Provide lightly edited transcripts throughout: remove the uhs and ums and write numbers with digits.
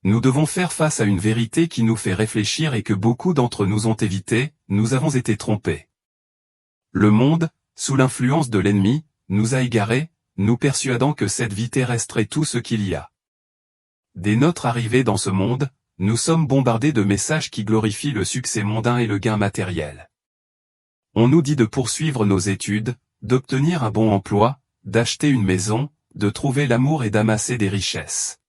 Nous devons faire face à une vérité qui nous fait réfléchir et que beaucoup d'entre nous ont évité, nous avons été trompés. Le monde, sous l'influence de l'ennemi, nous a égarés, nous persuadant que cette vie terrestre est tout ce qu'il y a. Dès notre arrivée dans ce monde, nous sommes bombardés de messages qui glorifient le succès mondain et le gain matériel. On nous dit de poursuivre nos études, d'obtenir un bon emploi, d'acheter une maison, de trouver l'amour et d'amasser des richesses.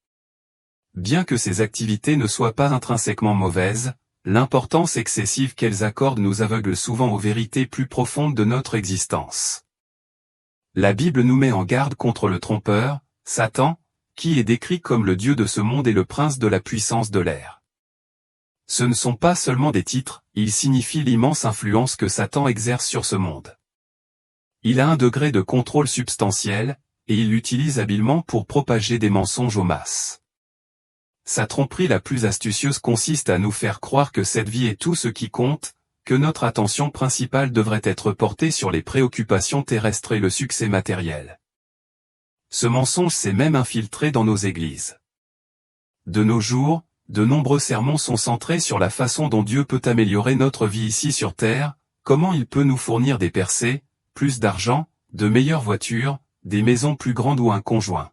Bien que ces activités ne soient pas intrinsèquement mauvaises, l'importance excessive qu'elles accordent nous aveugle souvent aux vérités plus profondes de notre existence. La Bible nous met en garde contre le trompeur, Satan, qui est décrit comme le dieu de ce monde et le prince de la puissance de l'air. Ce ne sont pas seulement des titres, ils signifient l'immense influence que Satan exerce sur ce monde. Il a un degré de contrôle substantiel, et il l'utilise habilement pour propager des mensonges aux masses. Sa tromperie la plus astucieuse consiste à nous faire croire que cette vie est tout ce qui compte, que notre attention principale devrait être portée sur les préoccupations terrestres et le succès matériel. Ce mensonge s'est même infiltré dans nos églises. De nos jours, de nombreux sermons sont centrés sur la façon dont Dieu peut améliorer notre vie ici sur terre, comment il peut nous fournir des percées, plus d'argent, de meilleures voitures, des maisons plus grandes ou un conjoint.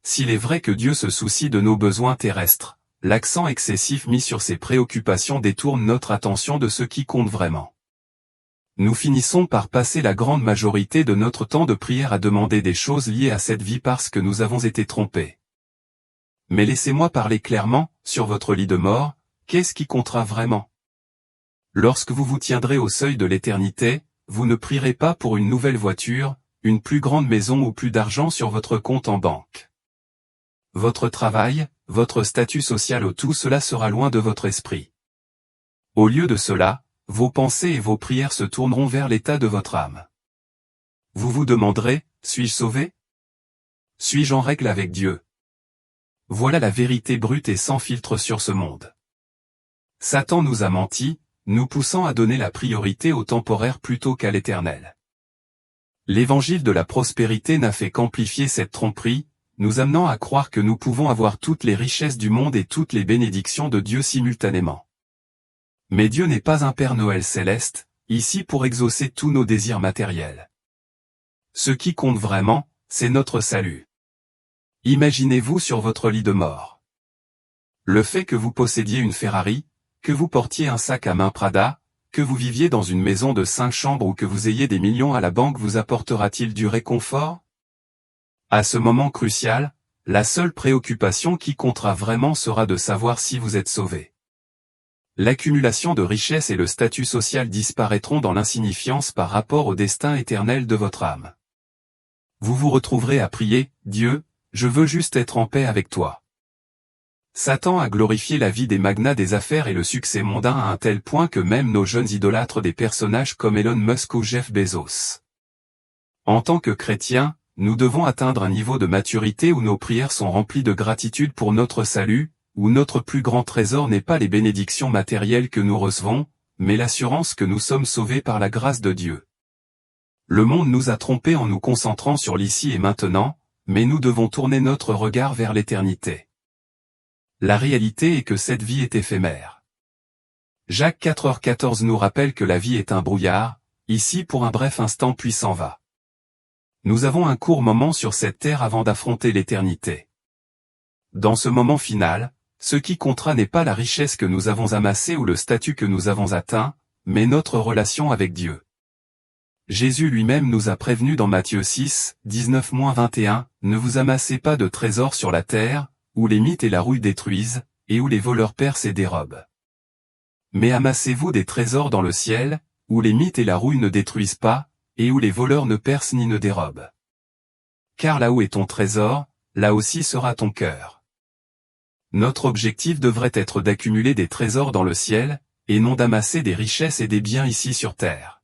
S'il est vrai que Dieu se soucie de nos besoins terrestres, l'accent excessif mis sur ces préoccupations détourne notre attention de ce qui compte vraiment. Nous finissons par passer la grande majorité de notre temps de prière à demander des choses liées à cette vie parce que nous avons été trompés. Mais laissez-moi parler clairement, sur votre lit de mort, qu'est-ce qui comptera vraiment? Lorsque vous vous tiendrez au seuil de l'éternité, vous ne prierez pas pour une nouvelle voiture, une plus grande maison ou plus d'argent sur votre compte en banque. Votre travail, votre statut social ou tout cela sera loin de votre esprit. Au lieu de cela, vos pensées et vos prières se tourneront vers l'état de votre âme. Vous vous demanderez, suis-je sauvé? Suis-je en règle avec Dieu? Voilà la vérité brute et sans filtre sur ce monde. Satan nous a menti, nous poussant à donner la priorité au temporaire plutôt qu'à l'éternel. L'évangile de la prospérité n'a fait qu'amplifier cette tromperie, nous amenant à croire que nous pouvons avoir toutes les richesses du monde et toutes les bénédictions de Dieu simultanément. Mais Dieu n'est pas un Père Noël céleste, ici pour exaucer tous nos désirs matériels. Ce qui compte vraiment, c'est notre salut. Imaginez-vous sur votre lit de mort. Le fait que vous possédiez une Ferrari, que vous portiez un sac à main Prada, que vous viviez dans une maison de 5 chambres ou que vous ayez des millions à la banque vous apportera-t-il du réconfort? À ce moment crucial, la seule préoccupation qui comptera vraiment sera de savoir si vous êtes sauvé. L'accumulation de richesses et le statut social disparaîtront dans l'insignifiance par rapport au destin éternel de votre âme. Vous vous retrouverez à prier, « Dieu, je veux juste être en paix avec toi. » Satan a glorifié la vie des magnats des affaires et le succès mondain à un tel point que même nos jeunes idolâtrent des personnages comme Elon Musk ou Jeff Bezos. En tant que chrétiens, nous devons atteindre un niveau de maturité où nos prières sont remplies de gratitude pour notre salut, où notre plus grand trésor n'est pas les bénédictions matérielles que nous recevons, mais l'assurance que nous sommes sauvés par la grâce de Dieu. Le monde nous a trompés en nous concentrant sur l'ici et maintenant, mais nous devons tourner notre regard vers l'éternité. La réalité est que cette vie est éphémère. Jacques 4h14 nous rappelle que la vie est un brouillard, ici pour un bref instant puis s'en va. Nous avons un court moment sur cette terre avant d'affronter l'éternité. Dans ce moment final, ce qui comptera n'est pas la richesse que nous avons amassée ou le statut que nous avons atteint, mais notre relation avec Dieu. Jésus lui-même nous a prévenus dans Matthieu 6, 19-21, « Ne vous amassez pas de trésors sur la terre, où les mites et la rouille détruisent, et où les voleurs percent et dérobent. Mais amassez-vous des trésors dans le ciel, où les mites et la rouille ne détruisent pas, et où les voleurs ne percent ni ne dérobent. Car là où est ton trésor, là aussi sera ton cœur. » Notre objectif devrait être d'accumuler des trésors dans le ciel, et non d'amasser des richesses et des biens ici sur terre.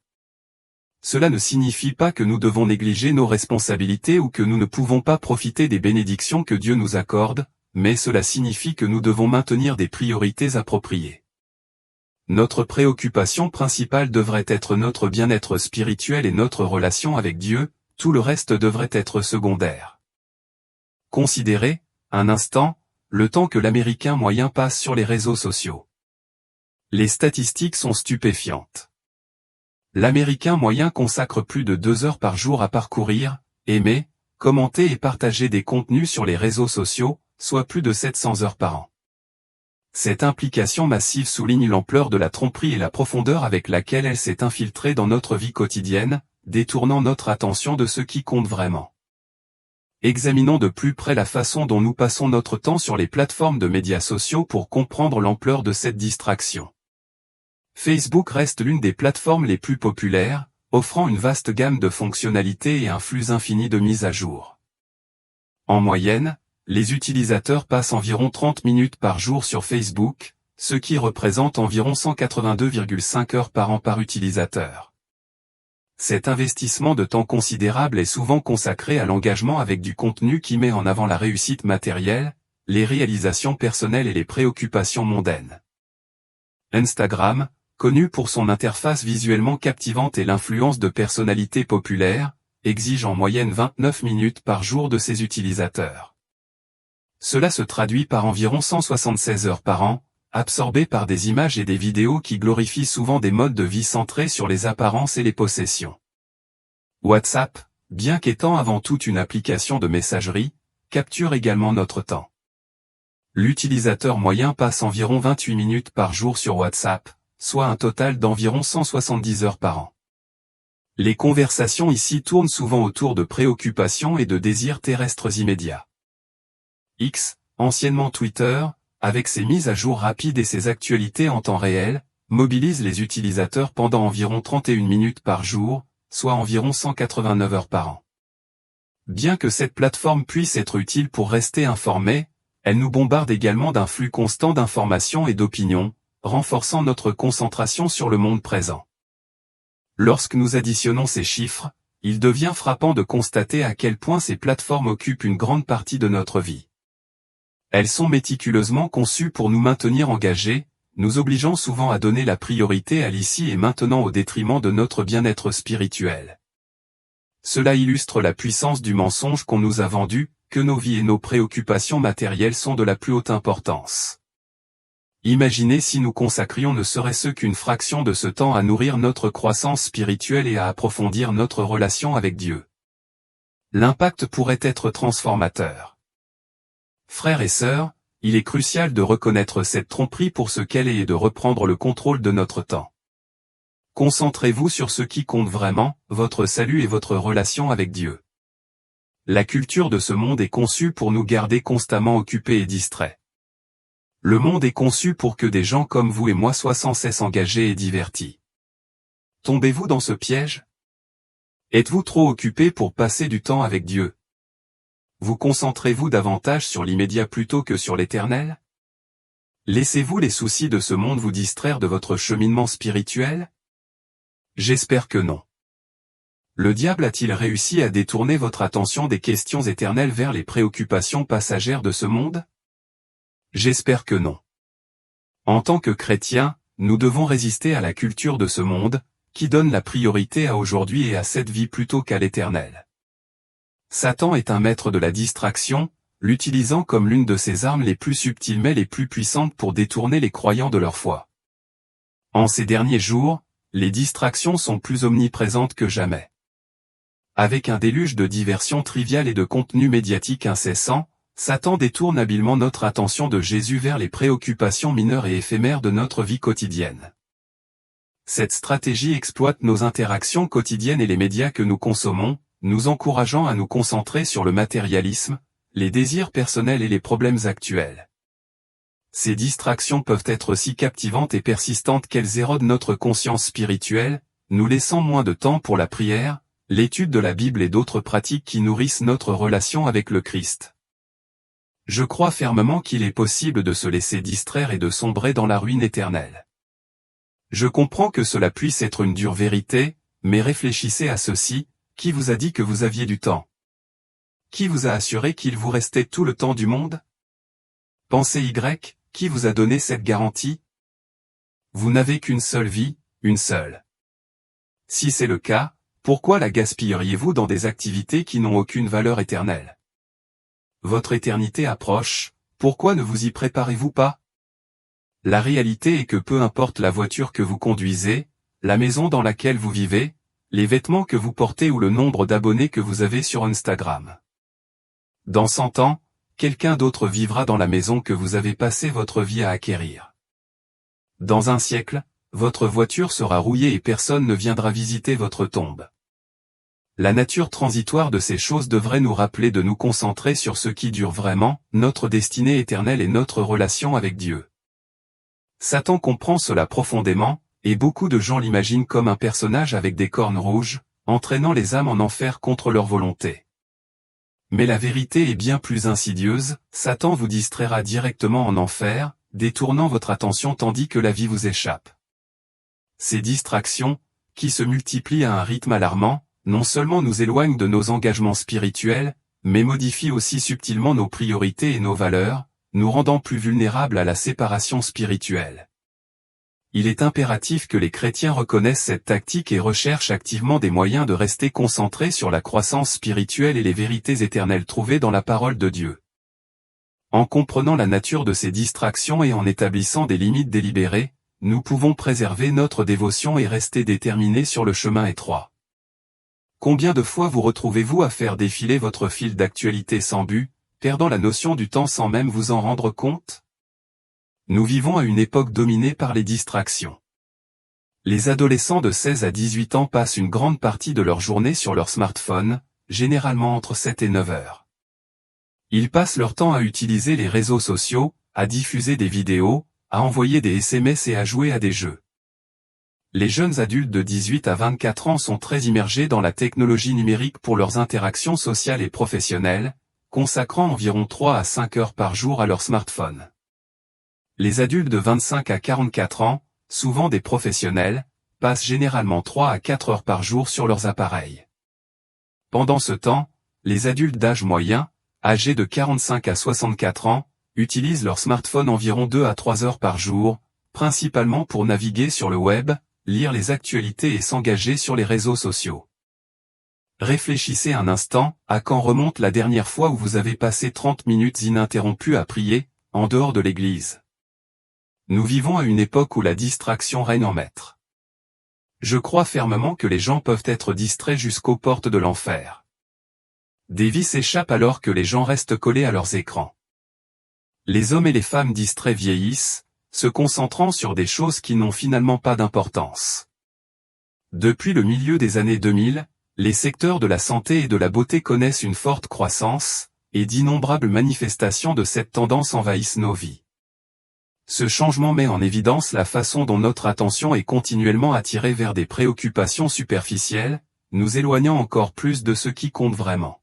Cela ne signifie pas que nous devons négliger nos responsabilités ou que nous ne pouvons pas profiter des bénédictions que Dieu nous accorde, mais cela signifie que nous devons maintenir des priorités appropriées. Notre préoccupation principale devrait être notre bien-être spirituel et notre relation avec Dieu, tout le reste devrait être secondaire. Considérez, un instant, le temps que l'Américain moyen passe sur les réseaux sociaux. Les statistiques sont stupéfiantes. L'Américain moyen consacre plus de 2 heures par jour à parcourir, aimer, commenter et partager des contenus sur les réseaux sociaux, soit plus de 700 heures par an. Cette implication massive souligne l'ampleur de la tromperie et la profondeur avec laquelle elle s'est infiltrée dans notre vie quotidienne, détournant notre attention de ce qui compte vraiment. Examinons de plus près la façon dont nous passons notre temps sur les plateformes de médias sociaux pour comprendre l'ampleur de cette distraction. Facebook reste l'une des plateformes les plus populaires, offrant une vaste gamme de fonctionnalités et un flux infini de mises à jour. En moyenne, les utilisateurs passent environ 30 minutes par jour sur Facebook, ce qui représente environ 182,5 heures par an par utilisateur. Cet investissement de temps considérable est souvent consacré à l'engagement avec du contenu qui met en avant la réussite matérielle, les réalisations personnelles et les préoccupations mondaines. Instagram, connu pour son interface visuellement captivante et l'influence de personnalités populaires, exige en moyenne 29 minutes par jour de ses utilisateurs. Cela se traduit par environ 176 heures par an, absorbées par des images et des vidéos qui glorifient souvent des modes de vie centrés sur les apparences et les possessions. WhatsApp, bien qu'étant avant tout une application de messagerie, capture également notre temps. L'utilisateur moyen passe environ 28 minutes par jour sur WhatsApp, soit un total d'environ 170 heures par an. Les conversations ici tournent souvent autour de préoccupations et de désirs terrestres immédiats. X, anciennement Twitter, avec ses mises à jour rapides et ses actualités en temps réel, mobilise les utilisateurs pendant environ 31 minutes par jour, soit environ 189 heures par an. Bien que cette plateforme puisse être utile pour rester informé, elle nous bombarde également d'un flux constant d'informations et d'opinions, renforçant notre concentration sur le monde présent. Lorsque nous additionnons ces chiffres, il devient frappant de constater à quel point ces plateformes occupent une grande partie de notre vie. Elles sont méticuleusement conçues pour nous maintenir engagés, nous obligeant souvent à donner la priorité à l'ici et maintenant au détriment de notre bien-être spirituel. Cela illustre la puissance du mensonge qu'on nous a vendu, que nos vies et nos préoccupations matérielles sont de la plus haute importance. Imaginez si nous consacrions ne serait-ce qu'une fraction de ce temps à nourrir notre croissance spirituelle et à approfondir notre relation avec Dieu. L'impact pourrait être transformateur. Frères et sœurs, il est crucial de reconnaître cette tromperie pour ce qu'elle est et de reprendre le contrôle de notre temps. Concentrez-vous sur ce qui compte vraiment, votre salut et votre relation avec Dieu. La culture de ce monde est conçue pour nous garder constamment occupés et distraits. Le monde est conçu pour que des gens comme vous et moi soient sans cesse engagés et divertis. Tombez-vous dans ce piège? Êtes-vous trop occupé pour passer du temps avec Dieu? Vous concentrez-vous davantage sur l'immédiat plutôt que sur l'éternel? Laissez-vous les soucis de ce monde vous distraire de votre cheminement spirituel? J'espère que non. Le diable a-t-il réussi à détourner votre attention des questions éternelles vers les préoccupations passagères de ce monde? J'espère que non. En tant que chrétiens, nous devons résister à la culture de ce monde, qui donne la priorité à aujourd'hui et à cette vie plutôt qu'à l'éternel. Satan est un maître de la distraction, l'utilisant comme l'une de ses armes les plus subtiles mais les plus puissantes pour détourner les croyants de leur foi. En ces derniers jours, les distractions sont plus omniprésentes que jamais. Avec un déluge de diversions triviales et de contenus médiatiques incessants, Satan détourne habilement notre attention de Jésus vers les préoccupations mineures et éphémères de notre vie quotidienne. Cette stratégie exploite nos interactions quotidiennes et les médias que nous consommons, nous encourageant à nous concentrer sur le matérialisme, les désirs personnels et les problèmes actuels. Ces distractions peuvent être si captivantes et persistantes qu'elles érodent notre conscience spirituelle, nous laissant moins de temps pour la prière, l'étude de la Bible et d'autres pratiques qui nourrissent notre relation avec le Christ. Je crois fermement qu'il est possible de se laisser distraire et de sombrer dans la ruine éternelle. Je comprends que cela puisse être une dure vérité, mais réfléchissez à ceci, qui vous a dit que vous aviez du temps? Qui vous a assuré qu'il vous restait tout le temps du monde? Pensez Y, qui vous a donné cette garantie? Vous n'avez qu'une seule vie, une seule. Si c'est le cas, pourquoi la gaspilleriez-vous dans des activités qui n'ont aucune valeur éternelle? Votre éternité approche, Pourquoi ne vous y préparez-vous pas? La réalité est que peu importe la voiture que vous conduisez, la maison dans laquelle vous vivez, les vêtements que vous portez ou le nombre d'abonnés que vous avez sur Instagram. Dans 100 ans, quelqu'un d'autre vivra dans la maison que vous avez passé votre vie à acquérir. Dans un siècle, votre voiture sera rouillée et personne ne viendra visiter votre tombe. La nature transitoire de ces choses devrait nous rappeler de nous concentrer sur ce qui dure vraiment, notre destinée éternelle et notre relation avec Dieu. Satan comprend cela profondément, et beaucoup de gens l'imaginent comme un personnage avec des cornes rouges, entraînant les âmes en enfer contre leur volonté. Mais la vérité est bien plus insidieuse, Satan vous distraira directement en enfer, détournant votre attention tandis que la vie vous échappe. Ces distractions, qui se multiplient à un rythme alarmant, non seulement nous éloignent de nos engagements spirituels, mais modifient aussi subtilement nos priorités et nos valeurs, nous rendant plus vulnérables à la séparation spirituelle. Il est impératif que les chrétiens reconnaissent cette tactique et recherchent activement des moyens de rester concentrés sur la croissance spirituelle et les vérités éternelles trouvées dans la parole de Dieu. En comprenant la nature de ces distractions et en établissant des limites délibérées, nous pouvons préserver notre dévotion et rester déterminés sur le chemin étroit. Combien de fois vous retrouvez-vous à faire défiler votre fil d'actualité sans but, perdant la notion du temps sans même vous en rendre compte? Nous vivons à une époque dominée par les distractions. Les adolescents de 16 à 18 ans passent une grande partie de leur journée sur leur smartphone, généralement entre 7 et 9 heures. Ils passent leur temps à utiliser les réseaux sociaux, à diffuser des vidéos, à envoyer des SMS et à jouer à des jeux. Les jeunes adultes de 18 à 24 ans sont très immergés dans la technologie numérique pour leurs interactions sociales et professionnelles, consacrant environ 3 à 5 heures par jour à leur smartphone. Les adultes de 25 à 44 ans, souvent des professionnels, passent généralement 3 à 4 heures par jour sur leurs appareils. Pendant ce temps, les adultes d'âge moyen, âgés de 45 à 64 ans, utilisent leur smartphone environ 2 à 3 heures par jour, principalement pour naviguer sur le web, lire les actualités et s'engager sur les réseaux sociaux. Réfléchissez un instant, à quand remonte la dernière fois où vous avez passé 30 minutes ininterrompues à prier, en dehors de l'église? Nous vivons à une époque où la distraction règne en maître. Je crois fermement que les gens peuvent être distraits jusqu'aux portes de l'enfer. Des vies s'échappent alors que les gens restent collés à leurs écrans. Les hommes et les femmes distraits vieillissent, se concentrant sur des choses qui n'ont finalement pas d'importance. Depuis le milieu des années 2000, les secteurs de la santé et de la beauté connaissent une forte croissance, et d'innombrables manifestations de cette tendance envahissent nos vies. Ce changement met en évidence la façon dont notre attention est continuellement attirée vers des préoccupations superficielles, nous éloignant encore plus de ce qui compte vraiment.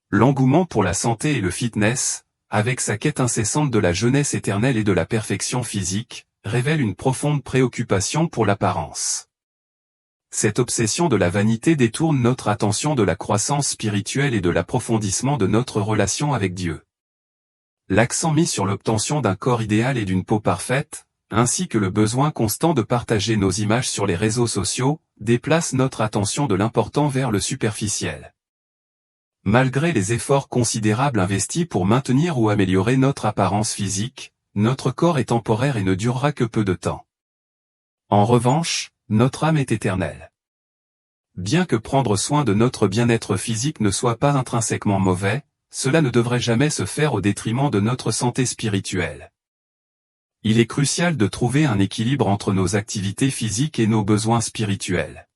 L'engouement pour la santé et le fitness, avec sa quête incessante de la jeunesse éternelle et de la perfection physique, révèle une profonde préoccupation pour l'apparence. Cette obsession de la vanité détourne notre attention de la croissance spirituelle et de l'approfondissement de notre relation avec Dieu. L'accent mis sur l'obtention d'un corps idéal et d'une peau parfaite, ainsi que le besoin constant de partager nos images sur les réseaux sociaux, déplace notre attention de l'important vers le superficiel. Malgré les efforts considérables investis pour maintenir ou améliorer notre apparence physique, notre corps est temporaire et ne durera que peu de temps. En revanche, notre âme est éternelle. Bien que prendre soin de notre bien-être physique ne soit pas intrinsèquement mauvais, cela ne devrait jamais se faire au détriment de notre santé spirituelle. Il est crucial de trouver un équilibre entre nos activités physiques et nos besoins spirituels.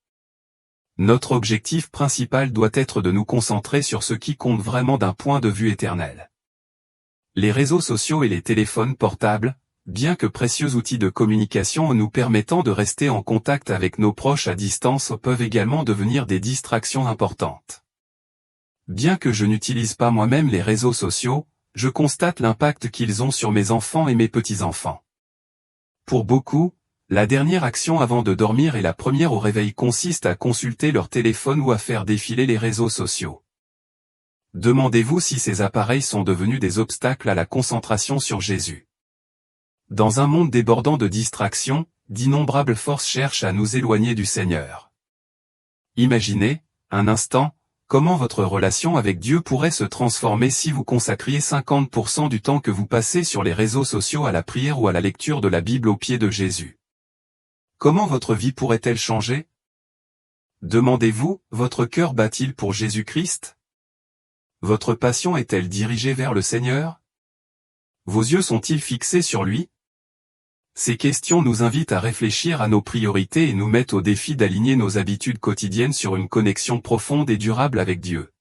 Notre objectif principal doit être de nous concentrer sur ce qui compte vraiment d'un point de vue éternel. Les réseaux sociaux et les téléphones portables, bien que précieux outils de communication nous permettant de rester en contact avec nos proches à distance, peuvent également devenir des distractions importantes. Bien que je n'utilise pas moi-même les réseaux sociaux, je constate l'impact qu'ils ont sur mes enfants et mes petits-enfants. Pour beaucoup, la dernière action avant de dormir et la première au réveil consiste à consulter leur téléphone ou à faire défiler les réseaux sociaux. Demandez-vous si ces appareils sont devenus des obstacles à la concentration sur Jésus. Dans un monde débordant de distractions, d'innombrables forces cherchent à nous éloigner du Seigneur. Imaginez, un instant, comment votre relation avec Dieu pourrait se transformer si vous consacriez 50% du temps que vous passez sur les réseaux sociaux à la prière ou à la lecture de la Bible aux pieds de Jésus? Comment votre vie pourrait-elle changer? Demandez-vous, votre cœur bat-il pour Jésus-Christ? Votre passion est-elle dirigée vers le Seigneur? Vos yeux sont-ils fixés sur lui? Ces questions nous invitent à réfléchir à nos priorités et nous mettent au défi d'aligner nos habitudes quotidiennes sur une connexion profonde et durable avec Dieu.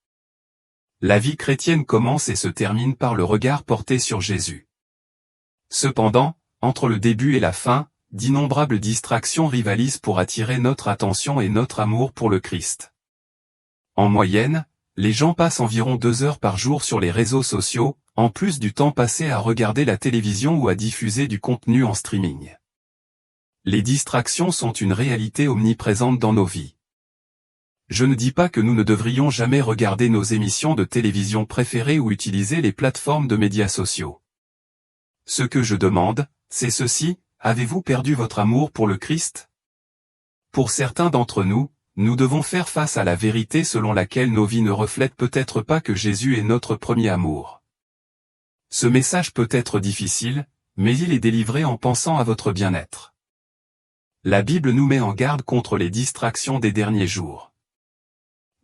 La vie chrétienne commence et se termine par le regard porté sur Jésus. Cependant, entre le début et la fin, d'innombrables distractions rivalisent pour attirer notre attention et notre amour pour le Christ. En moyenne, les gens passent environ 2 heures par jour sur les réseaux sociaux, en plus du temps passé à regarder la télévision ou à diffuser du contenu en streaming. Les distractions sont une réalité omniprésente dans nos vies. Je ne dis pas que nous ne devrions jamais regarder nos émissions de télévision préférées ou utiliser les plateformes de médias sociaux. Ce que je demande, c'est ceci: avez-vous perdu votre amour pour le Christ? Pour certains d'entre nous, nous devons faire face à la vérité selon laquelle nos vies ne reflètent peut-être pas que Jésus est notre premier amour. Ce message peut être difficile, mais il est délivré en pensant à votre bien-être. La Bible nous met en garde contre les distractions des derniers jours.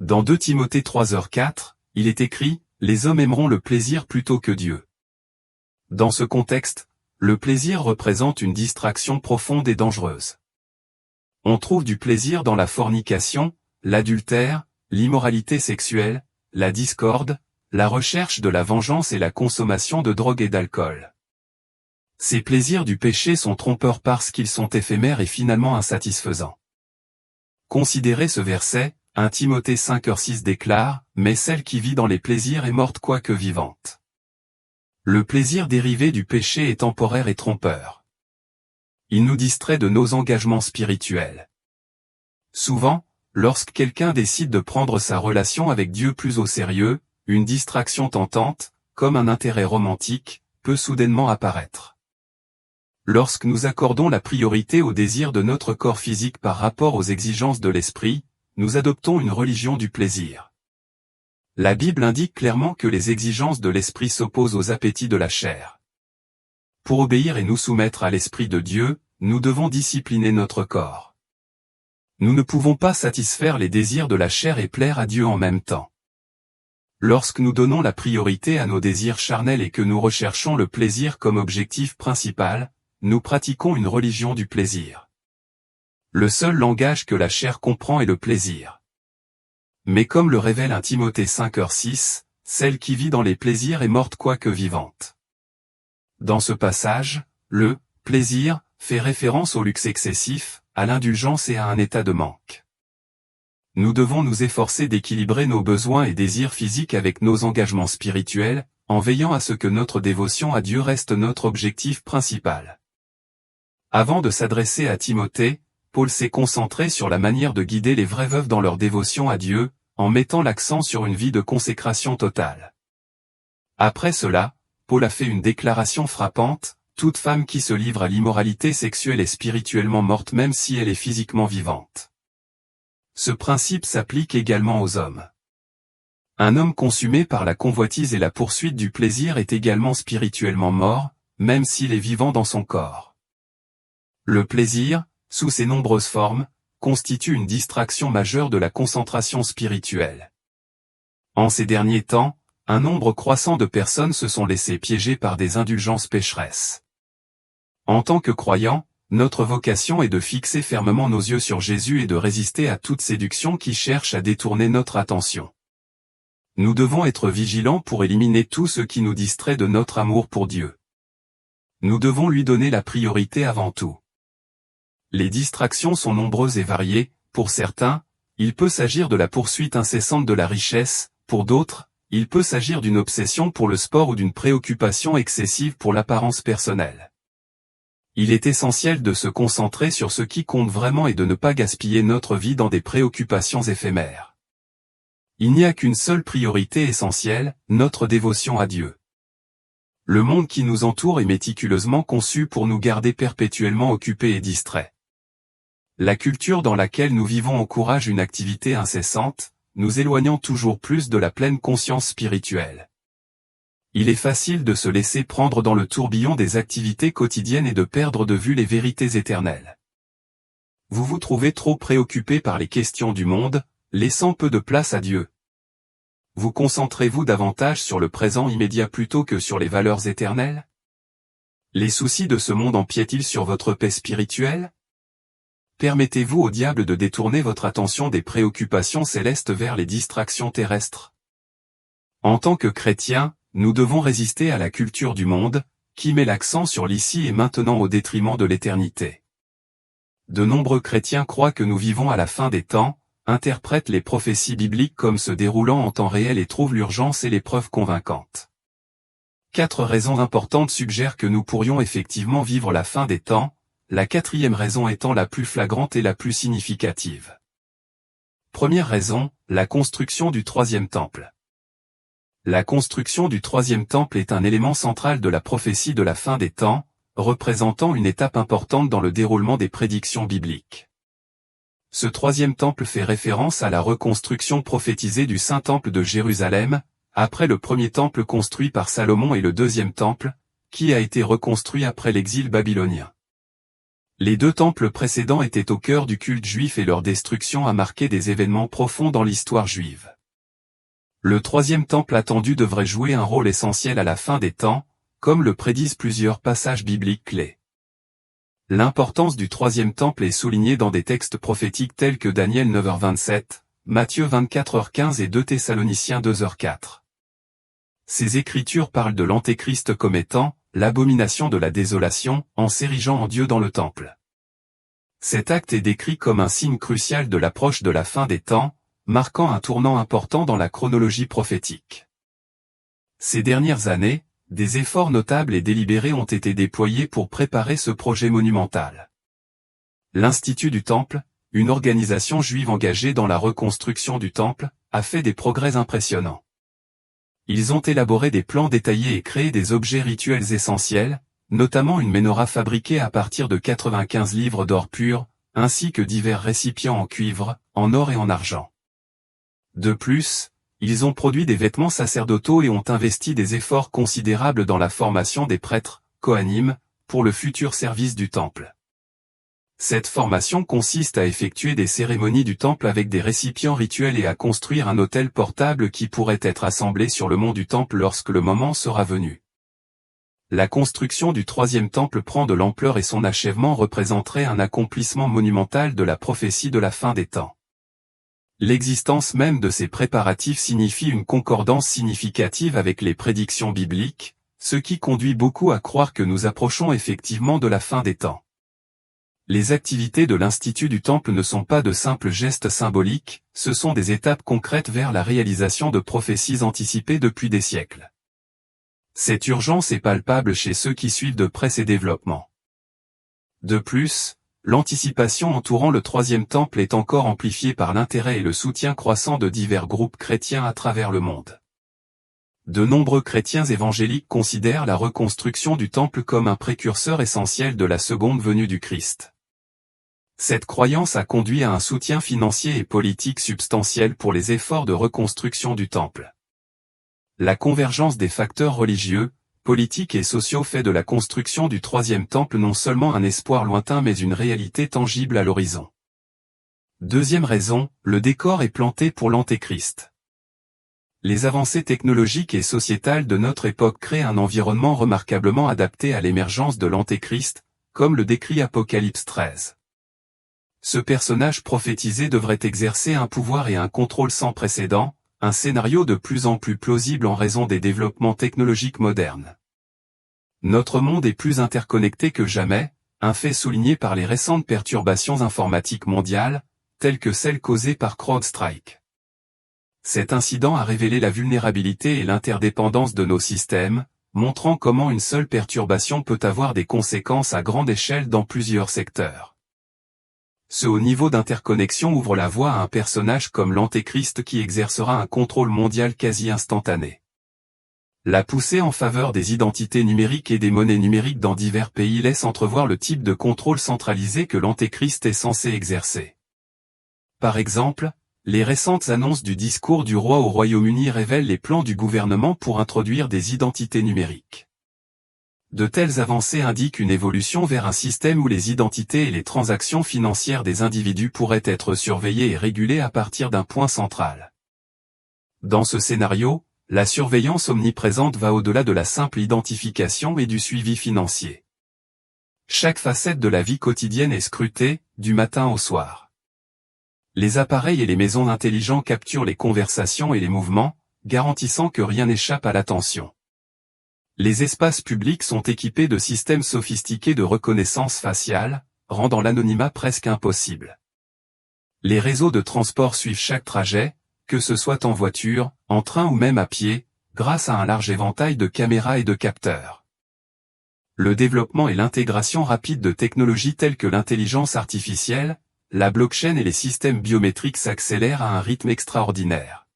Dans 2 Timothée 3:4, il est écrit: « Les hommes aimeront le plaisir plutôt que Dieu ». Dans ce contexte, le plaisir représente une distraction profonde et dangereuse. On trouve du plaisir dans la fornication, l'adultère, l'immoralité sexuelle, la discorde, la recherche de la vengeance et la consommation de drogue et d'alcool. Ces plaisirs du péché sont trompeurs parce qu'ils sont éphémères et finalement insatisfaisants. Considérez ce verset, 1 Timothée 5:6 déclare: « Mais celle qui vit dans les plaisirs est morte quoique vivante. » Le plaisir dérivé du péché est temporaire et trompeur. Il nous distrait de nos engagements spirituels. Souvent, lorsque quelqu'un décide de prendre sa relation avec Dieu plus au sérieux, une distraction tentante, comme un intérêt romantique, peut soudainement apparaître. Lorsque nous accordons la priorité au désir de notre corps physique par rapport aux exigences de l'esprit, nous adoptons une religion du plaisir. La Bible indique clairement que les exigences de l'esprit s'opposent aux appétits de la chair. Pour obéir et nous soumettre à l'Esprit de Dieu, nous devons discipliner notre corps. Nous ne pouvons pas satisfaire les désirs de la chair et plaire à Dieu en même temps. Lorsque nous donnons la priorité à nos désirs charnels et que nous recherchons le plaisir comme objectif principal, nous pratiquons une religion du plaisir. Le seul langage que la chair comprend est le plaisir. Mais comme le révèle 1 Timothée 5:6, celle qui vit dans les plaisirs est morte quoique vivante. Dans ce passage, le « plaisir » fait référence au luxe excessif, à l'indulgence et à un état de manque. Nous devons nous efforcer d'équilibrer nos besoins et désirs physiques avec nos engagements spirituels, en veillant à ce que notre dévotion à Dieu reste notre objectif principal. Avant de s'adresser à Timothée, Paul s'est concentré sur la manière de guider les vraies veuves dans leur dévotion à Dieu, en mettant l'accent sur une vie de consécration totale. Après cela, Paul a fait une déclaration frappante: « Toute femme qui se livre à l'immoralité sexuelle est spirituellement morte même si elle est physiquement vivante. » Ce principe s'applique également aux hommes. Un homme consumé par la convoitise et la poursuite du plaisir est également spirituellement mort, même s'il est vivant dans son corps. Le plaisir, sous ses nombreuses formes, constitue une distraction majeure de la concentration spirituelle. En ces derniers temps, un nombre croissant de personnes se sont laissées piéger par des indulgences pécheresses. En tant que croyants, notre vocation est de fixer fermement nos yeux sur Jésus et de résister à toute séduction qui cherche à détourner notre attention. Nous devons être vigilants pour éliminer tout ce qui nous distrait de notre amour pour Dieu. Nous devons lui donner la priorité avant tout. Les distractions sont nombreuses et variées. Pour certains, il peut s'agir de la poursuite incessante de la richesse, pour d'autres, il peut s'agir d'une obsession pour le sport ou d'une préoccupation excessive pour l'apparence personnelle. Il est essentiel de se concentrer sur ce qui compte vraiment et de ne pas gaspiller notre vie dans des préoccupations éphémères. Il n'y a qu'une seule priorité essentielle, notre dévotion à Dieu. Le monde qui nous entoure est méticuleusement conçu pour nous garder perpétuellement occupés et distraits. La culture dans laquelle nous vivons encourage une activité incessante, nous éloignant toujours plus de la pleine conscience spirituelle. Il est facile de se laisser prendre dans le tourbillon des activités quotidiennes et de perdre de vue les vérités éternelles. Vous vous trouvez trop préoccupé par les questions du monde, laissant peu de place à Dieu. Vous concentrez-vous davantage sur le présent immédiat plutôt que sur les valeurs éternelles? Les soucis de ce monde empiètent-ils sur votre paix spirituelle? Permettez-vous au diable de détourner votre attention des préoccupations célestes vers les distractions terrestres? En tant que chrétiens, nous devons résister à la culture du monde, qui met l'accent sur l'ici et maintenant au détriment de l'éternité. De nombreux chrétiens croient que nous vivons à la fin des temps, interprètent les prophéties bibliques comme se déroulant en temps réel et trouvent l'urgence et les preuves convaincantes. 4 raisons importantes suggèrent que nous pourrions effectivement vivre la fin des temps, la 4e raison étant la plus flagrante et la plus significative. Première raison, la construction du 3e temple. La construction du 3e temple est un élément central de la prophétie de la fin des temps, représentant une étape importante dans le déroulement des prédictions bibliques. Ce 3e temple fait référence à la reconstruction prophétisée du Saint-Temple de Jérusalem, après le premier temple construit par Salomon et le 2e temple, qui a été reconstruit après l'exil babylonien. Les 2 temples précédents étaient au cœur du culte juif et leur destruction a marqué des événements profonds dans l'histoire juive. Le 3e temple attendu devrait jouer un rôle essentiel à la fin des temps, comme le prédisent plusieurs passages bibliques clés. L'importance du 3e temple est soulignée dans des textes prophétiques tels que Daniel 9h27, Matthieu 24h15 et 2 Thessaloniciens 2h4. Ces écritures parlent de l'Antéchrist comme étant l'abomination de la désolation, en s'érigeant en Dieu dans le temple. Cet acte est décrit comme un signe crucial de l'approche de la fin des temps, marquant un tournant important dans la chronologie prophétique. Ces dernières années, des efforts notables et délibérés ont été déployés pour préparer ce projet monumental. L'Institut du Temple, une organisation juive engagée dans la reconstruction du Temple, a fait des progrès impressionnants. Ils ont élaboré des plans détaillés et créé des objets rituels essentiels, notamment une menorah fabriquée à partir de 95 livres d'or pur, ainsi que divers récipients en cuivre, en or et en argent. De plus, ils ont produit des vêtements sacerdotaux et ont investi des efforts considérables dans la formation des prêtres, Kohanim, pour le futur service du temple. Cette formation consiste à effectuer des cérémonies du temple avec des récipients rituels et à construire un autel portable qui pourrait être assemblé sur le mont du temple lorsque le moment sera venu. La construction du 3e temple prend de l'ampleur et son achèvement représenterait un accomplissement monumental de la prophétie de la fin des temps. L'existence même de ces préparatifs signifie une concordance significative avec les prédictions bibliques, ce qui conduit beaucoup à croire que nous approchons effectivement de la fin des temps. Les activités de l'Institut du Temple ne sont pas de simples gestes symboliques, ce sont des étapes concrètes vers la réalisation de prophéties anticipées depuis des siècles. Cette urgence est palpable chez ceux qui suivent de près ces développements. De plus, l'anticipation entourant le 3e temple est encore amplifiée par l'intérêt et le soutien croissant de divers groupes chrétiens à travers le monde. De nombreux chrétiens évangéliques considèrent la reconstruction du temple comme un précurseur essentiel de la seconde venue du Christ. Cette croyance a conduit à un soutien financier et politique substantiel pour les efforts de reconstruction du temple. La convergence des facteurs religieux, politiques et sociaux fait de la construction du 3e temple non seulement un espoir lointain mais une réalité tangible à l'horizon. Deuxième raison, le décor est planté pour l'Antéchrist. Les avancées technologiques et sociétales de notre époque créent un environnement remarquablement adapté à l'émergence de l'Antéchrist, comme le décrit Apocalypse 13. Ce personnage prophétisé devrait exercer un pouvoir et un contrôle sans précédent, un scénario de plus en plus plausible en raison des développements technologiques modernes. Notre monde est plus interconnecté que jamais, un fait souligné par les récentes perturbations informatiques mondiales, telles que celles causées par CrowdStrike. Cet incident a révélé la vulnérabilité et l'interdépendance de nos systèmes, montrant comment une seule perturbation peut avoir des conséquences à grande échelle dans plusieurs secteurs. Ce haut niveau d'interconnexion ouvre la voie à un personnage comme l'Antéchrist qui exercera un contrôle mondial quasi instantané. La poussée en faveur des identités numériques et des monnaies numériques dans divers pays laisse entrevoir le type de contrôle centralisé que l'Antéchrist est censé exercer. Par exemple, les récentes annonces du discours du roi au Royaume-Uni révèlent les plans du gouvernement pour introduire des identités numériques. De telles avancées indiquent une évolution vers un système où les identités et les transactions financières des individus pourraient être surveillées et régulées à partir d'un point central. Dans ce scénario, la surveillance omniprésente va au-delà de la simple identification et du suivi financier. Chaque facette de la vie quotidienne est scrutée, du matin au soir. Les appareils et les maisons intelligents capturent les conversations et les mouvements, garantissant que rien n'échappe à l'attention. Les espaces publics sont équipés de systèmes sophistiqués de reconnaissance faciale, rendant l'anonymat presque impossible. Les réseaux de transport suivent chaque trajet, que ce soit en voiture, en train ou même à pied, grâce à un large éventail de caméras et de capteurs. Le développement et l'intégration rapide de technologies telles que l'intelligence artificielle, la blockchain et les systèmes biométriques s'accélèrent à un rythme extraordinaire.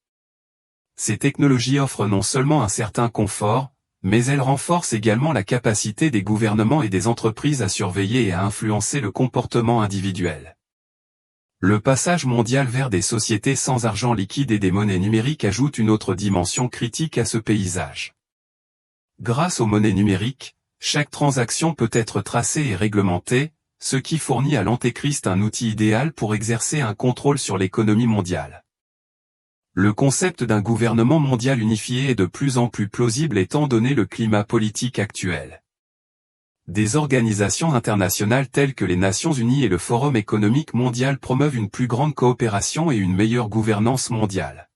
Ces technologies offrent non seulement un certain confort, mais elles renforcent également la capacité des gouvernements et des entreprises à surveiller et à influencer le comportement individuel. Le passage mondial vers des sociétés sans argent liquide et des monnaies numériques ajoute une autre dimension critique à ce paysage. Grâce aux monnaies numériques, chaque transaction peut être tracée et réglementée, ce qui fournit à l'Antéchrist un outil idéal pour exercer un contrôle sur l'économie mondiale. Le concept d'un gouvernement mondial unifié est de plus en plus plausible étant donné le climat politique actuel. Des organisations internationales telles que les Nations Unies et le Forum économique mondial promeuvent une plus grande coopération et une meilleure gouvernance mondiale.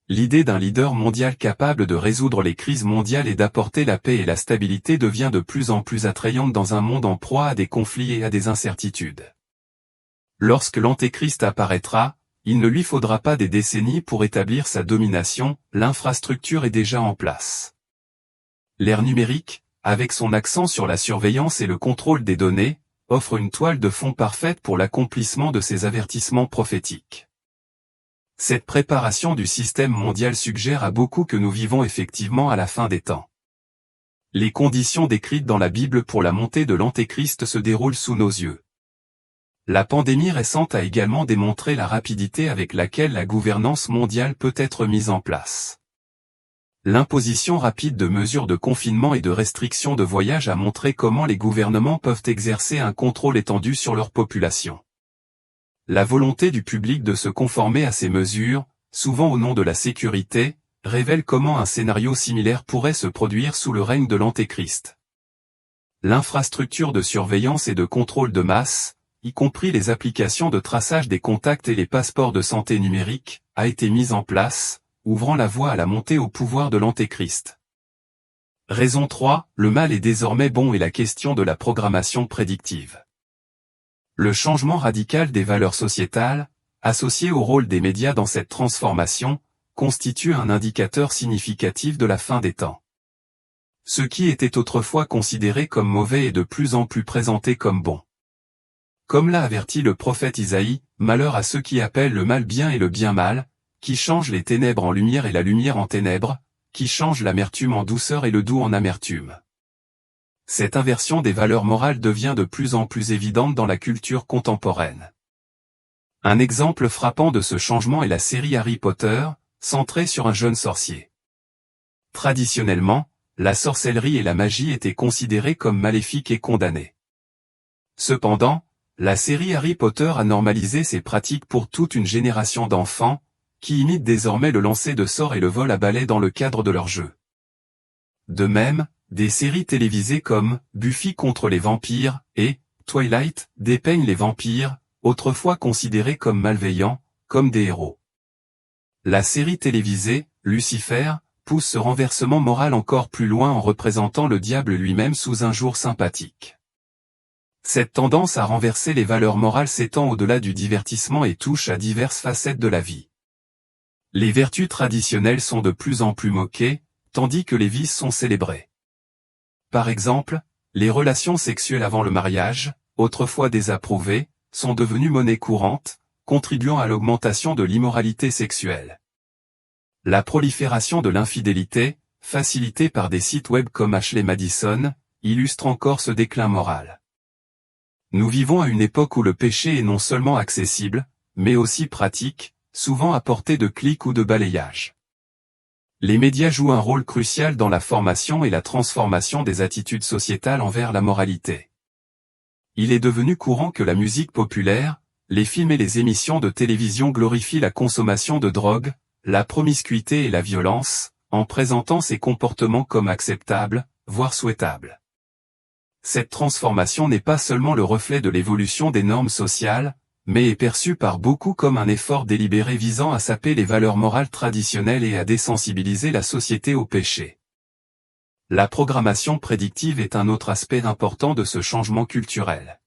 L'idée d'un leader mondial capable de résoudre les crises mondiales et d'apporter la paix et la stabilité devient de plus en plus attrayante dans un monde en proie à des conflits et à des incertitudes. Lorsque l'Antéchrist apparaîtra, il ne lui faudra pas des décennies pour établir sa domination, l'infrastructure est déjà en place. L'ère numérique, avec son accent sur la surveillance et le contrôle des données, offre une toile de fond parfaite pour l'accomplissement de ses avertissements prophétiques. Cette préparation du système mondial suggère à beaucoup que nous vivons effectivement à la fin des temps. Les conditions décrites dans la Bible pour la montée de l'Antéchrist se déroulent sous nos yeux. La pandémie récente a également démontré la rapidité avec laquelle la gouvernance mondiale peut être mise en place. L'imposition rapide de mesures de confinement et de restriction de voyage a montré comment les gouvernements peuvent exercer un contrôle étendu sur leur population. La volonté du public de se conformer à ces mesures, souvent au nom de la sécurité, révèle comment un scénario similaire pourrait se produire sous le règne de l'Antéchrist. L'infrastructure de surveillance et de contrôle de masse, y compris les applications de traçage des contacts et les passeports de santé numériques, a été mise en place, ouvrant la voie à la montée au pouvoir de l'Antéchrist. Raison 3, le mal est désormais bon et la question de la programmation prédictive. Le changement radical des valeurs sociétales, associé au rôle des médias dans cette transformation, constitue un indicateur significatif de la fin des temps. Ce qui était autrefois considéré comme mauvais est de plus en plus présenté comme bon. Comme l'a averti le prophète Isaïe, malheur à ceux qui appellent le mal bien et le bien mal, qui changent les ténèbres en lumière et la lumière en ténèbres, qui changent l'amertume en douceur et le doux en amertume. Cette inversion des valeurs morales devient de plus en plus évidente dans la culture contemporaine. Un exemple frappant de ce changement est la série Harry Potter, centrée sur un jeune sorcier. Traditionnellement, la sorcellerie et la magie étaient considérées comme maléfiques et condamnées. Cependant, la série Harry Potter a normalisé ces pratiques pour toute une génération d'enfants, qui imitent désormais le lancer de sorts et le vol à balai dans le cadre de leur jeu. De même, des séries télévisées comme Buffy contre les vampires et Twilight dépeignent les vampires, autrefois considérés comme malveillants, comme des héros. La série télévisée, Lucifer, pousse ce renversement moral encore plus loin en représentant le diable lui-même sous un jour sympathique. Cette tendance à renverser les valeurs morales s'étend au-delà du divertissement et touche à diverses facettes de la vie. Les vertus traditionnelles sont de plus en plus moquées, tandis que les vices sont célébrés. Par exemple, les relations sexuelles avant le mariage, autrefois désapprouvées, sont devenues monnaie courante, contribuant à l'augmentation de l'immoralité sexuelle. La prolifération de l'infidélité, facilitée par des sites web comme Ashley Madison, illustre encore ce déclin moral. Nous vivons à une époque où le péché est non seulement accessible, mais aussi pratique, souvent à portée de clic ou de balayage. Les médias jouent un rôle crucial dans la formation et la transformation des attitudes sociétales envers la moralité. Il est devenu courant que la musique populaire, les films et les émissions de télévision glorifient la consommation de drogue, la promiscuité et la violence, en présentant ces comportements comme acceptables, voire souhaitables. Cette transformation n'est pas seulement le reflet de l'évolution des normes sociales, mais est perçue par beaucoup comme un effort délibéré visant à saper les valeurs morales traditionnelles et à désensibiliser la société au péché. La programmation prédictive est un autre aspect important de ce changement culturel.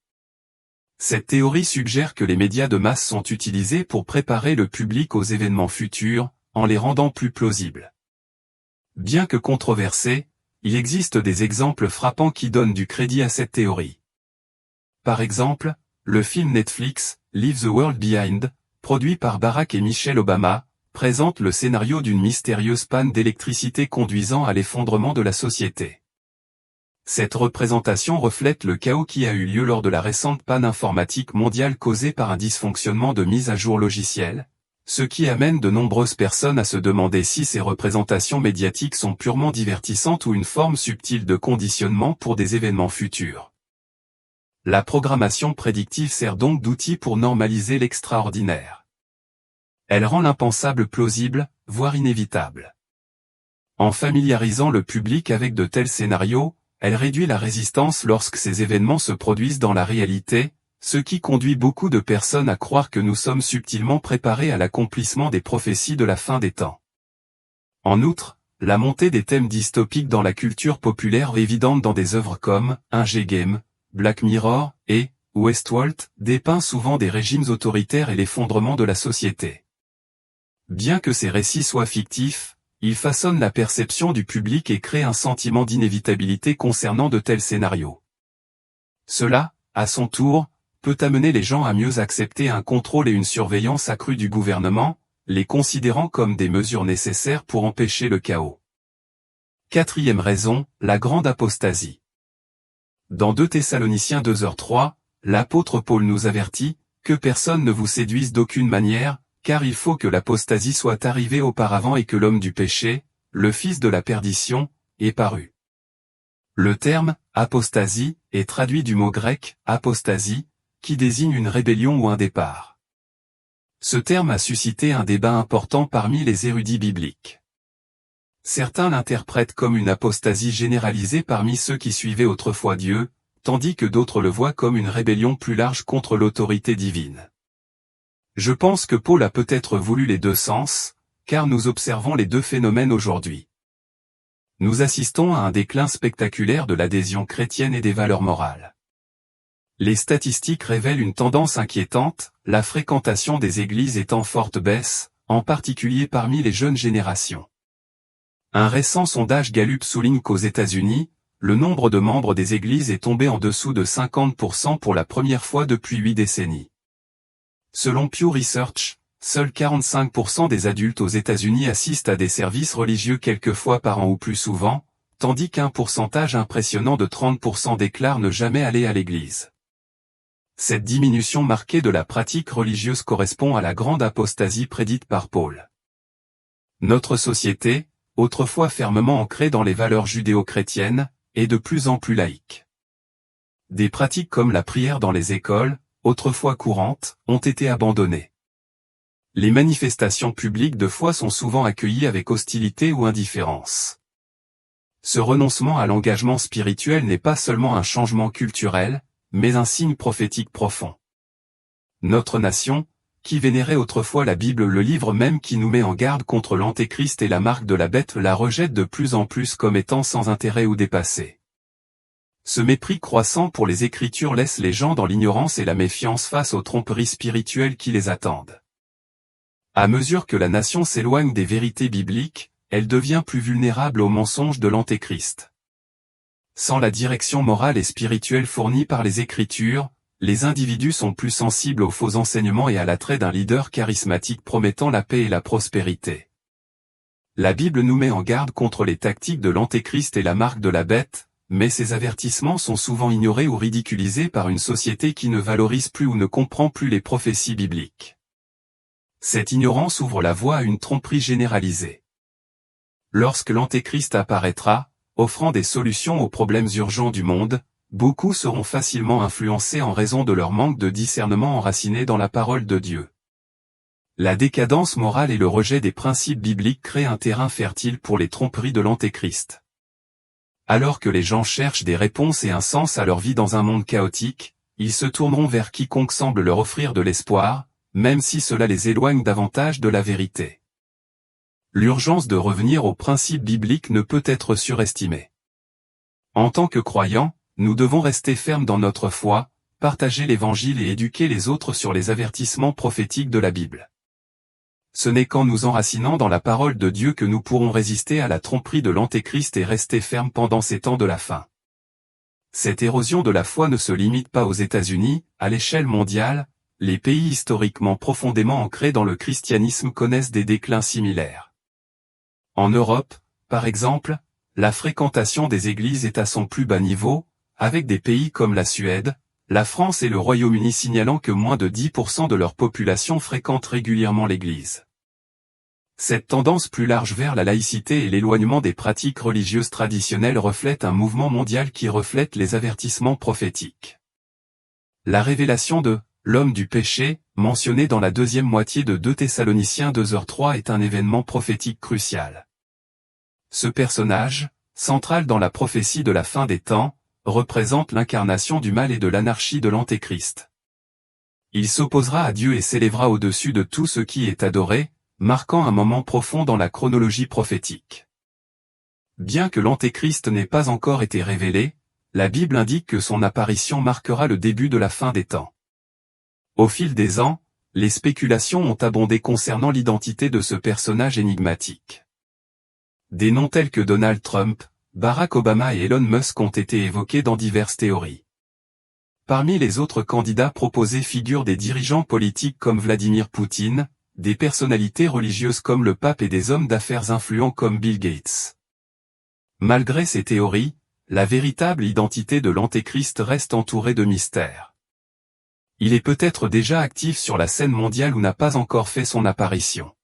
Cette théorie suggère que les médias de masse sont utilisés pour préparer le public aux événements futurs, en les rendant plus plausibles. Bien que controversé, il existe des exemples frappants qui donnent du crédit à cette théorie. Par exemple, le film Netflix, Leave the World Behind, produit par Barack et Michelle Obama, présente le scénario d'une mystérieuse panne d'électricité conduisant à l'effondrement de la société. Cette représentation reflète le chaos qui a eu lieu lors de la récente panne informatique mondiale causée par un dysfonctionnement de mise à jour logicielle, ce qui amène de nombreuses personnes à se demander si ces représentations médiatiques sont purement divertissantes ou une forme subtile de conditionnement pour des événements futurs. La programmation prédictive sert donc d'outil pour normaliser l'extraordinaire. Elle rend l'impensable plausible, voire inévitable. En familiarisant le public avec de tels scénarios, elle réduit la résistance lorsque ces événements se produisent dans la réalité, ce qui conduit beaucoup de personnes à croire que nous sommes subtilement préparés à l'accomplissement des prophéties de la fin des temps. En outre, la montée des thèmes dystopiques dans la culture populaire est évidente dans des œuvres comme Hunger Games, Black Mirror et Westworld dépeint souvent des régimes autoritaires et l'effondrement de la société. Bien que ces récits soient fictifs, ils façonnent la perception du public et créent un sentiment d'inévitabilité concernant de tels scénarios. Cela, à son tour, peut amener les gens à mieux accepter un contrôle et une surveillance accrue du gouvernement, les considérant comme des mesures nécessaires pour empêcher le chaos. Quatrième raison, la grande apostasie. Dans 2 Thessaloniciens 2h3, l'apôtre Paul nous avertit, que personne ne vous séduise d'aucune manière, car il faut que l'apostasie soit arrivée auparavant et que l'homme du péché, le fils de la perdition, ait paru. Le terme « apostasie » est traduit du mot grec « apostasie », qui désigne une rébellion ou un départ. Ce terme a suscité un débat important parmi les érudits bibliques. Certains l'interprètent comme une apostasie généralisée parmi ceux qui suivaient autrefois Dieu, tandis que d'autres le voient comme une rébellion plus large contre l'autorité divine. Je pense que Paul a peut-être voulu les deux sens, car nous observons les deux phénomènes aujourd'hui. Nous assistons à un déclin spectaculaire de l'adhésion chrétienne et des valeurs morales. Les statistiques révèlent une tendance inquiétante, la fréquentation des églises est en forte baisse, en particulier parmi les jeunes générations. Un récent sondage Gallup souligne qu'aux États-Unis, le nombre de membres des églises est tombé en dessous de 50% pour la première fois depuis 8 décennies. Selon Pew Research, seuls 45% des adultes aux États-Unis assistent à des services religieux quelques fois par an ou plus souvent, tandis qu'un pourcentage impressionnant de 30% déclarent ne jamais aller à l'église. Cette diminution marquée de la pratique religieuse correspond à la grande apostasie prédite par Paul. Notre société, autrefois fermement ancrée dans les valeurs judéo-chrétiennes, est de plus en plus laïque. Des pratiques comme la prière dans les écoles, autrefois courantes, ont été abandonnées. Les manifestations publiques de foi sont souvent accueillies avec hostilité ou indifférence. Ce renoncement à l'engagement spirituel n'est pas seulement un changement culturel, mais un signe prophétique profond. Notre nation, qui vénérait autrefois la Bible, le livre même qui nous met en garde contre l'antéchrist et la marque de la bête, la rejette de plus en plus comme étant sans intérêt ou dépassée. Ce mépris croissant pour les Écritures laisse les gens dans l'ignorance et la méfiance face aux tromperies spirituelles qui les attendent. À mesure que la nation s'éloigne des vérités bibliques, elle devient plus vulnérable aux mensonges de l'antéchrist. Sans la direction morale et spirituelle fournie par les Écritures, les individus sont plus sensibles aux faux enseignements et à l'attrait d'un leader charismatique promettant la paix et la prospérité. La Bible nous met en garde contre les tactiques de l'antéchrist et la marque de la bête, mais ces avertissements sont souvent ignorés ou ridiculisés par une société qui ne valorise plus ou ne comprend plus les prophéties bibliques. Cette ignorance ouvre la voie à une tromperie généralisée. Lorsque l'Antéchrist apparaîtra, offrant des solutions aux problèmes urgents du monde, beaucoup seront facilement influencés en raison de leur manque de discernement enraciné dans la parole de Dieu. La décadence morale et le rejet des principes bibliques créent un terrain fertile pour les tromperies de l'Antéchrist. Alors que les gens cherchent des réponses et un sens à leur vie dans un monde chaotique, ils se tourneront vers quiconque semble leur offrir de l'espoir, même si cela les éloigne davantage de la vérité. L'urgence de revenir aux principes bibliques ne peut être surestimée. En tant que croyants, nous devons rester fermes dans notre foi, partager l'Évangile et éduquer les autres sur les avertissements prophétiques de la Bible. Ce n'est qu'en nous enracinant dans la parole de Dieu que nous pourrons résister à la tromperie de l'Antéchrist et rester fermes pendant ces temps de la fin. Cette érosion de la foi ne se limite pas aux États-Unis, à l'échelle mondiale, les pays historiquement profondément ancrés dans le christianisme connaissent des déclins similaires. En Europe, par exemple, la fréquentation des églises est à son plus bas niveau, avec des pays comme la Suède, la France et le Royaume-Uni signalant que moins de 10% de leur population fréquente régulièrement l'église. Cette tendance plus large vers la laïcité et l'éloignement des pratiques religieuses traditionnelles reflète un mouvement mondial qui reflète les avertissements prophétiques. La révélation de « l'homme du péché », mentionné dans la deuxième moitié de 2 Thessaloniciens 2h3 est un événement prophétique crucial. Ce personnage, central dans la prophétie de la fin des temps, représente l'incarnation du mal et de l'anarchie de l'Antéchrist. Il s'opposera à Dieu et s'élèvera au-dessus de tout ce qui est adoré, marquant un moment profond dans la chronologie prophétique. Bien que l'Antéchrist n'ait pas encore été révélé, la Bible indique que son apparition marquera le début de la fin des temps. Au fil des ans, les spéculations ont abondé concernant l'identité de ce personnage énigmatique. Des noms tels que Donald Trump, Barack Obama et Elon Musk ont été évoqués dans diverses théories. Parmi les autres candidats proposés figurent des dirigeants politiques comme Vladimir Poutine, des personnalités religieuses comme le pape et des hommes d'affaires influents comme Bill Gates. Malgré ces théories, la véritable identité de l'Antéchrist reste entourée de mystères. Il est peut-être déjà actif sur la scène mondiale ou n'a pas encore fait son apparition.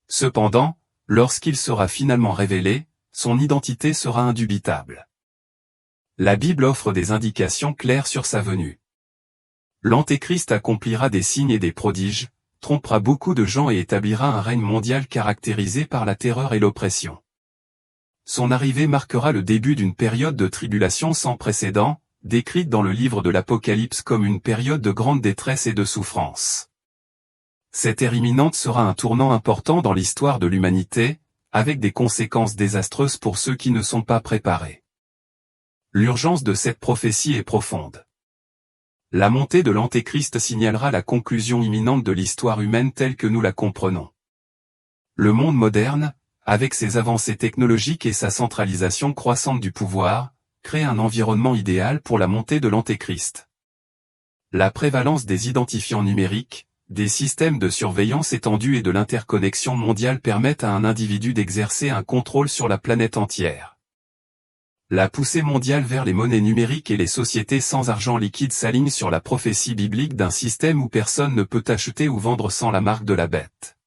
Cependant, lorsqu'il sera finalement révélé, son identité sera indubitable. La Bible offre des indications claires sur sa venue. L'Antéchrist accomplira des signes et des prodiges, trompera beaucoup de gens et établira un règne mondial caractérisé par la terreur et l'oppression. Son arrivée marquera le début d'une période de tribulation sans précédent, décrite dans le livre de l'Apocalypse comme une période de grande détresse et de souffrance. Cette ère imminente sera un tournant important dans l'histoire de l'humanité, avec des conséquences désastreuses pour ceux qui ne sont pas préparés. L'urgence de cette prophétie est profonde. La montée de l'Antéchrist signalera la conclusion imminente de l'histoire humaine telle que nous la comprenons. Le monde moderne, avec ses avancées technologiques et sa centralisation croissante du pouvoir, crée un environnement idéal pour la montée de l'Antéchrist. La prévalence des identifiants numériques, des systèmes de surveillance étendus et de l'interconnexion mondiale permettent à un individu d'exercer un contrôle sur la planète entière. La poussée mondiale vers les monnaies numériques et les sociétés sans argent liquide s'aligne sur la prophétie biblique d'un système où personne ne peut acheter ou vendre sans la marque de la bête.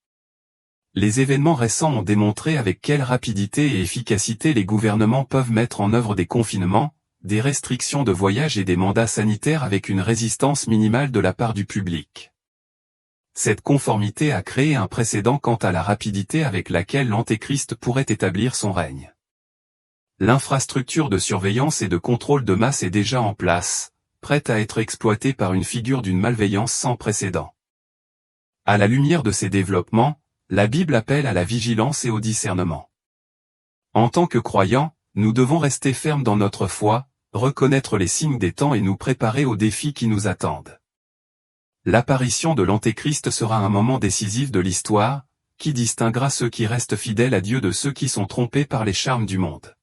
Les événements récents ont démontré avec quelle rapidité et efficacité les gouvernements peuvent mettre en œuvre des confinements, des restrictions de voyage et des mandats sanitaires avec une résistance minimale de la part du public. Cette conformité a créé un précédent quant à la rapidité avec laquelle l'Antéchrist pourrait établir son règne. L'infrastructure de surveillance et de contrôle de masse est déjà en place, prête à être exploitée par une figure d'une malveillance sans précédent. À la lumière de ces développements, la Bible appelle à la vigilance et au discernement. En tant que croyants, nous devons rester fermes dans notre foi, reconnaître les signes des temps et nous préparer aux défis qui nous attendent. L'apparition de l'Antéchrist sera un moment décisif de l'histoire, qui distinguera ceux qui restent fidèles à Dieu de ceux qui sont trompés par les charmes du monde.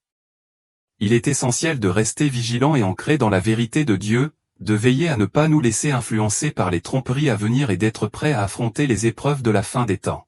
Il est essentiel de rester vigilant et ancré dans la vérité de Dieu, de veiller à ne pas nous laisser influencer par les tromperies à venir et d'être prêt à affronter les épreuves de la fin des temps.